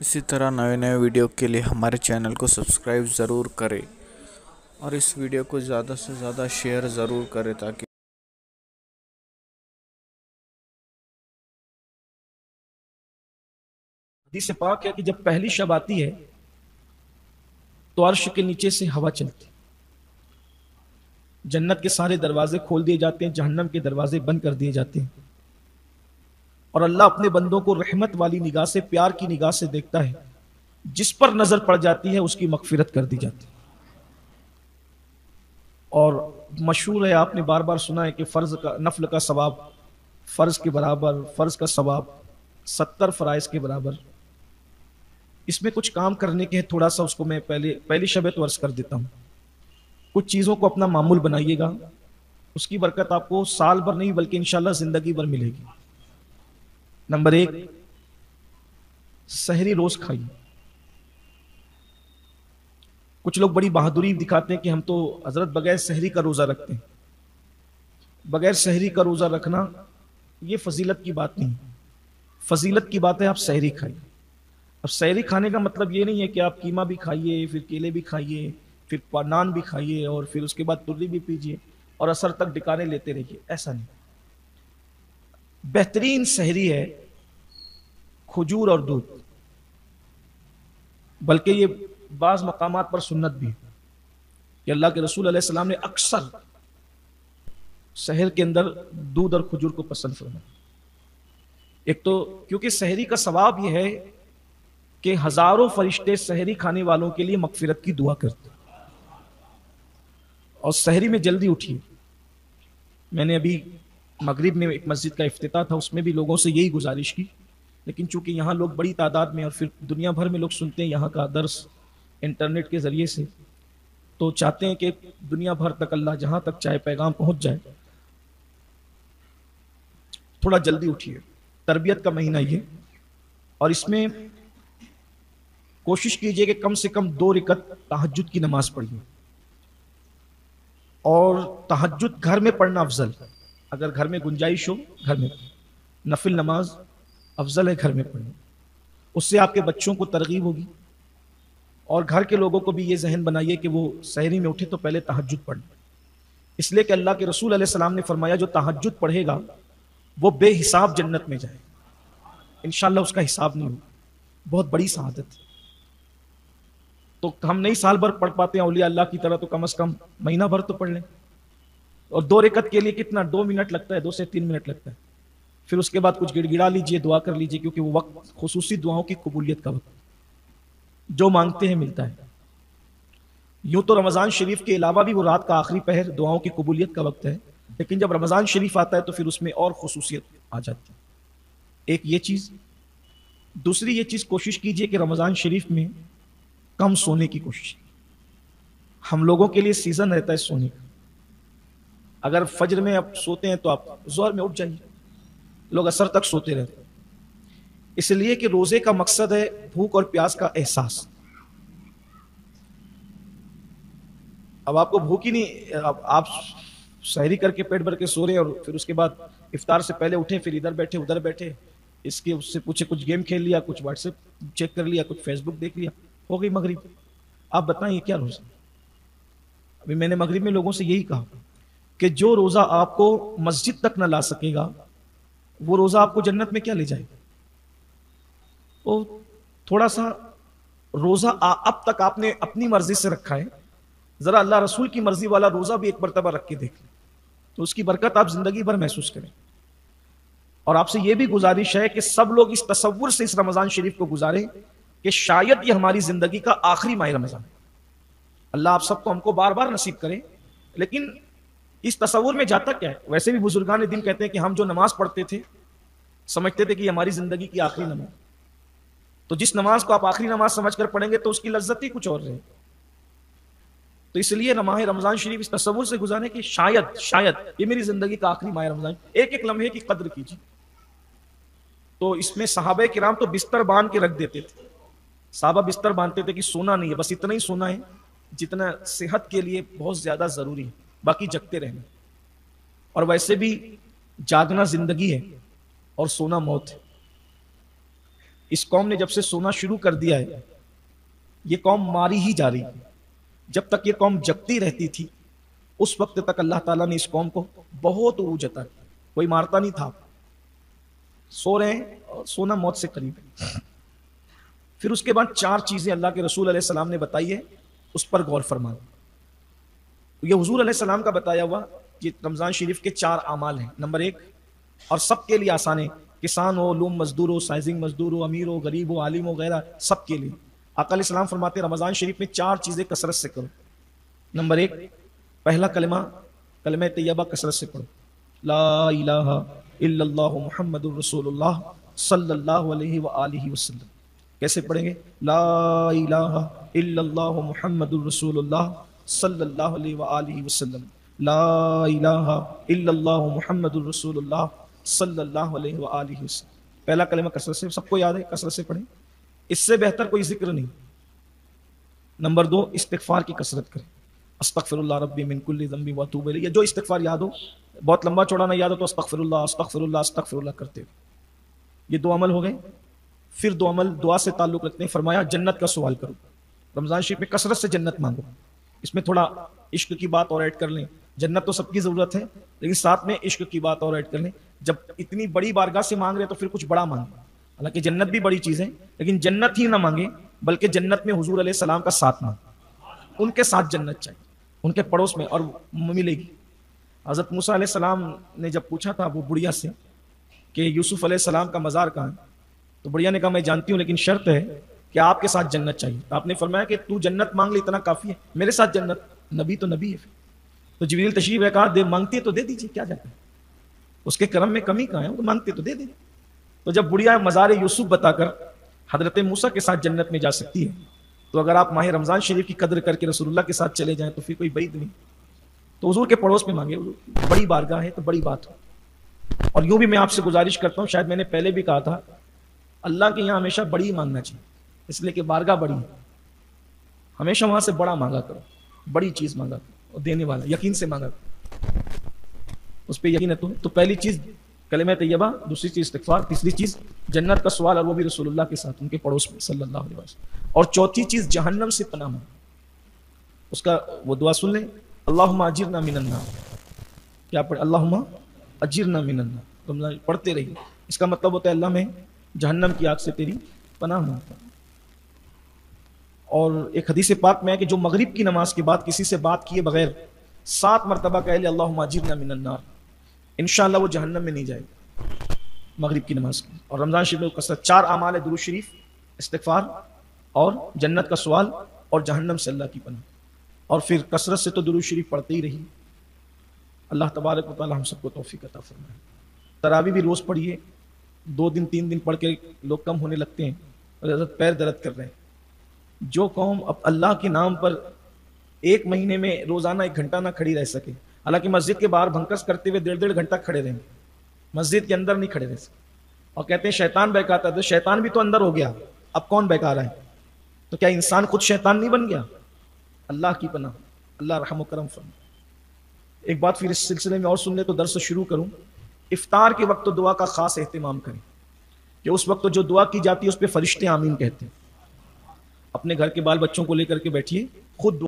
اسی طرح نئے نئے ویڈیو کے لیے ہمارے چینل کو سبسکرائب ضرور کریں اور اس ویڈیو کو زیادہ سے زیادہ شیئر ضرور کریں تاکہ حدیث پاک ہے کہ جب پہلی شب آتی ہے تو عرش کے نیچے سے ہوا چلتی، جنت کے سارے دروازے کھول دیے جاتے ہیں، جہنم کے دروازے بند کر دیے جاتے ہیں، اور اللہ اپنے بندوں کو رحمت والی نگاہ سے، پیار کی نگاہ سے دیکھتا ہے۔ جس پر نظر پڑ جاتی ہے اس کی مغفرت کر دی جاتی ہے۔ اور مشہور ہے، آپ نے بار بار سنا ہے کہ فرض کا، نفل کا ثواب فرض کے برابر، فرض کا ثواب 70 فرائض کے برابر۔ اس میں کچھ کام کرنے کے ہیں، تھوڑا سا اس کو میں پہلی شب تو عرض کر دیتا ہوں۔ کچھ چیزوں کو اپنا معمول بنائیے گا، اس کی برکت آپ کو سال بھر نہیں بلکہ انشاءاللہ زندگی بھر ملے گی۔ نمبر 1، سحری روز کھائیے۔ کچھ لوگ بڑی بہادری دکھاتے ہیں کہ ہم تو حضرت بغیر سحری کا روزہ رکھتے ہیں۔ بغیر سحری کا روزہ رکھنا یہ فضیلت کی بات نہیں، فضیلت کی بات ہے آپ سحری کھائیے۔ اب سحری کھانے کا مطلب یہ نہیں ہے کہ آپ قیمہ بھی کھائیے، پھر کیلے بھی کھائیے، پھر نان بھی کھائیے، اور پھر اس کے بعد ترلی بھی پیجیے اور عصر تک ڈکانے لیتے رہیے، ایسا نہیں۔ بہترین سحری ہے کھجور اور دودھ، بلکہ یہ بعض مقامات پر سنت بھی ہے کہ اللہ کے رسول علیہ السلام نے اکثر سحر کے اندر دودھ اور کھجور کو پسند فرمایا۔ ایک تو کیونکہ سحری کا ثواب یہ ہے کہ ہزاروں فرشتے سحری کھانے والوں کے لیے مغفرت کی دعا کرتے ہیں۔ اور سحری میں جلدی اٹھیے۔ میں نے ابھی مغرب میں ایک مسجد کا افتتاح تھا، اس میں بھی لوگوں سے یہی گزارش کی، لیکن چونکہ یہاں لوگ بڑی تعداد میں اور پھر دنیا بھر میں لوگ سنتے ہیں یہاں کا درس انٹرنیٹ کے ذریعے سے، تو چاہتے ہیں کہ دنیا بھر تک اللہ جہاں تک چاہے پیغام پہنچ جائے۔ تھوڑا جلدی اٹھیے، تربیت کا مہینہ یہ، اور اس میں کوشش کیجئے کہ کم سے کم 2 رکعت تہجد کی نماز پڑھیے، اور تہجد گھر میں پڑھنا افضل، اگر گھر میں گنجائش ہو گھر میں، نفل نماز افضل ہے گھر میں پڑھنا، اس سے آپ کے بچوں کو ترغیب ہوگی، اور گھر کے لوگوں کو بھی یہ ذہن بنائیے کہ وہ سحری میں اٹھے تو پہلے تہجد پڑھیں، اس لیے کہ اللہ کے رسول علیہ السلام نے فرمایا جو تہجد پڑھے گا وہ بے حساب جنت میں جائے، انشاءاللہ اس کا حساب نہیں ہوگا، بہت بڑی سعادت ہے۔ تو ہم نہیں سال بھر پڑھ پاتے ہیں اولیاء اللہ کی طرح، تو کم از کم مہینہ بھر تو پڑھ لیں، اور 2 رکعت کے لیے کتنا 2 منٹ لگتا ہے، 2 سے 3 منٹ لگتا ہے، پھر اس کے بعد کچھ گڑ گڑا لیجئے، دعا کر لیجئے، کیونکہ وہ وقت خصوصی دعاؤں کی قبولیت کا وقت، جو مانگتے ہیں ملتا ہے۔ یوں تو رمضان شریف کے علاوہ بھی وہ رات کا آخری پہر دعاؤں کی قبولیت کا وقت ہے، لیکن جب رمضان شریف آتا ہے تو پھر اس میں اور خصوصیت آ جاتی ہے۔ ایک یہ چیز، دوسری یہ چیز کوشش کیجئے کہ رمضان شریف میں کم سونے کی کوشش۔ ہم لوگوں کے لیے سیزن رہتا ہے سونے کا، اگر فجر میں آپ سوتے ہیں تو آپ ظہر میں اٹھ جائیے، لوگ عصر تک سوتے رہتے ہیں، اس لیے کہ روزے کا مقصد ہے بھوک اور پیاس کا احساس۔ اب آپ کو بھوک ہی نہیں، اب آپ سحری کر کے پیٹ بھر کے سو رہے ہیں، اور پھر اس کے بعد افطار سے پہلے اٹھے، پھر ادھر بیٹھے ادھر بیٹھے، اس کے اس سے پوچھے، کچھ گیم کھیل لیا، کچھ واٹس ایپ چیک کر لیا، کچھ فیس بک دیکھ لیا، ہو گئی مغرب۔ آپ بتائیں یہ کیا روزہ؟ ابھی میں نے مغرب میں لوگوں سے یہی کہا کہ جو روزہ آپ کو مسجد تک نہ لا سکے گا وہ روزہ آپ کو جنت میں کیا لے جائے گا؟ وہ تھوڑا سا روزہ اب تک آپ نے اپنی مرضی سے رکھا ہے، ذرا اللہ رسول کی مرضی والا روزہ بھی ایک مرتبہ رکھ کے دیکھ لیں، تو اس کی برکت آپ زندگی بھر محسوس کریں۔ اور آپ سے یہ بھی گزارش ہے کہ سب لوگ اس تصور سے اس رمضان شریف کو گزاریں کہ شاید یہ ہماری زندگی کا آخری ماہ رمضان ہے۔ اللہ آپ سب کو ہم کو بار بار نصیب کرے، لیکن اس تصور میں جاتا کیا ہے؟ ویسے بھی بزرگان دین کہتے ہیں کہ ہم جو نماز پڑھتے تھے سمجھتے تھے کہ یہ ہماری زندگی کی آخری نماز، تو جس نماز کو آپ آخری نماز سمجھ کر پڑھیں گے تو اس کی لذت ہی کچھ اور رہے۔ تو اس لیے ماہ رمضان شریف اس تصور سے گزارے کہ شاید یہ میری زندگی کا آخری ماہ رمضان، ایک ایک لمحے کی قدر کیجیے۔ تو اس میں صحابہ کرام تو بستر باندھ کے رکھ دیتے تھے، صحابہ بستر باندھتے تھے کہ سونا نہیں ہے، بس اتنا ہی سونا ہے جتنا صحت کے لیے بہت زیادہ ضروری ہے، باقی جگتے رہنا۔ اور ویسے بھی جاگنا زندگی ہے اور سونا موت ہے۔ اس قوم نے جب سے سونا شروع کر دیا ہے یہ قوم ماری ہی جا رہی ہے. جب تک یہ قوم جگتی رہتی تھی اس وقت تک اللہ تعالیٰ نے اس قوم کو بہت عروج عطا کیا. کوئی مارتا نہیں تھا. سو رہے ہیں اور سونا موت سے قریب ہے. پھر اس کے بعد 4 چیزیں اللہ کے رسول علیہ السلام نے بتائی ہے, اس پر غور فرمائیں. یہ حضور علیہ السلام کا بتایا ہوا یہ رمضان شریف کے 4 اعمال ہیں. نمبر 1 اور سب کے لیے آسان ہے, کسان ہو, لوم مزدور ہو, سائزنگ مزدور ہو, امیر ہو, غریب ہو, عالم ہو, وغیرہ سب کے لیے. آقا علیہ السلام فرماتے ہیں رمضان شریف میں 4 چیزیں کثرت سے کرو. نمبر 1 پہلا کلمہ طیبہ کثرت سے پڑھو. لا الہ الا اللہ محمد الرسول اللہ صلی اللہ علیہ وآلہ وسلم. کیسے پڑھیں گے؟ لا الہ الا اللہ محمد الرسول اللہ صلی اللہ علیہ وآلہ وسلم. لا الہ الا اللہ محمد الرسول اللہ صلی اللہ علیہ وآلہ وسلم. پہلا کلمہ کثرت سے, سب کو یاد ہے, کثرت سے پڑھیں. اس سے بہتر کوئی ذکر نہیں. نمبر 2 استغفار کی کثرت کریں. استغفر اللہ ربی من کل ذنب واتوب الیہ. جو استغفار یاد ہو, بہت لمبا چوڑا نہ یاد ہو تو استغفر اللہ استغفر اللہ استغفر اللہ کرتے ہو. یہ 2 عمل ہو گئے. پھر 2 عمل دعا سے تعلق رکھتے ہیں. فرمایا جنت کا سوال کرو. رمضان شریف میں کثرت سے جنت مانگو. اس میں تھوڑا عشق کی بات اور ایڈ کر لیں. جنت تو سب کی ضرورت ہے لیکن ساتھ میں عشق کی بات اور ایڈ کر لیں. جب اتنی بڑی بارگاہ سے مانگ رہے تو پھر کچھ بڑا مانگیں. حالانکہ جنت بھی بڑی چیز ہے لیکن جنت ہی نہ مانگے بلکہ جنت میں حضور علیہ السلام کا ساتھ مانگے. ان کے ساتھ جنت چاہیے, ان کے پڑوس میں, اور ملے گی. حضرت موسیٰ علیہ السلام نے جب پوچھا تھا وہ بڑھیا سے کہ یوسف علیہ السلام کا مزار کہاں ہے, تو بڑھیا نے کہا میں جانتی ہوں لیکن شرط ہے کہ آپ کے ساتھ جنت چاہیے. تو آپ نے فرمایا کہ تو جنت مانگ لے اتنا کافی ہے, میرے ساتھ جنت. نبی تو نبی ہے. تو جبریل تشریف ہے, کہا دے مانگتی ہے تو دے دیجیے, کیا جاتا ہے, اس کے کرم میں کمی کہاں ہے, وہ تو مانگتے تو دے دے. تو جب بڑھیا مزار یوسف بتا کر حضرت موسیٰ کے ساتھ جنت میں جا سکتی ہے تو اگر آپ ماہ رمضان شریف کی قدر کر کے رسول اللہ کے ساتھ چلے جائیں تو پھر کوئی بعید نہیں. تو حضور کے پڑوس میں مانگے, بڑی بارگاہ ہے تو بڑی بات ہو. اور یوں بھی میں آپ سے گزارش کرتا ہوں, شاید میں نے پہلے بھی کہا تھا, اللہ کے یہاں ہمیشہ بڑی مانگنا چاہیے اس لیے کہ بارگاہ بڑی ہے. ہمیشہ وہاں سے بڑا مانگا کرو, بڑی چیز مانگا کرو, اور دینے والا یقین سے مانگا کرو, اس پہ یقین ہے. تو پہلی چیز کلمہ طیبہ, دوسری چیز استغفار, تیسری چیز جنت کا سوال, اور وہ بھی رسول اللہ کے ساتھ ان کے پڑوس میں صلی اللہ علیہ وسلم. اور چوتھی چیز جہنم سے پناہ مانگنا. اس کا وہ دعا سن لیں, اللہم اجرنا من النار. کیا پڑھے؟ اللہم اجرنا من النار. پڑھتے رہیے. اس کا مطلب ہوتا ہے اللہ میں جہنم کی آگ سے تیری پناہ مانگتا ہوں. اور ایک حدیث پاک میں ہے کہ جو مغرب کی نماز کے بعد کسی سے بات کیے بغیر 7 مرتبہ کہہ لے اللہم اجرنا من النار, انشاءاللہ وہ جہنم میں نہیں جائے گا مغرب کی نماز کی. اور رمضان شریف میں کثرت 4 اعمال ہے, درود شریف, استغفار, اور جنت کا سوال, اور جہنم سے اللہ کی پناہ. اور پھر کثرت سے تو درود شریف پڑھتے ہی رہی. اللہ تبارک و تعالی ہم سب کو توفیق عطا فرمائے. تراویح بھی روز پڑھیے. 2 دن 3 دن پڑھ کے لوگ کم ہونے لگتے ہیں, حضرت پیر درد کر رہے ہیں. جو قوم اب اللہ کے نام پر 1 مہینے میں روزانہ 1 گھنٹہ نہ کھڑی رہ سکے, حالانکہ مسجد کے باہر بھنکس کرتے ہوئے 1.5 گھنٹہ کھڑے رہیں, مسجد کے اندر نہیں کھڑے رہ سکتے, اور کہتے ہیں شیطان بہکاتا ہے. تو شیطان بھی تو اندر ہو گیا, اب کون بہکا رہا ہے؟ تو کیا انسان خود شیطان نہیں بن گیا؟ اللہ کی پناہ, اللہ رحم و کرم فرمائے. ایک بات پھر اس سلسلے میں اور سن لے تو درس شروع کروں. افطار کے وقت تو دعا کا خاص اہتمام کریں کہ اس وقت جو دعا کی جاتی ہے اس پہ فرشتے آمین کہتے ہیں. اپنے گھر کے بال بچوں کو لے کر کے بیٹھیے, خود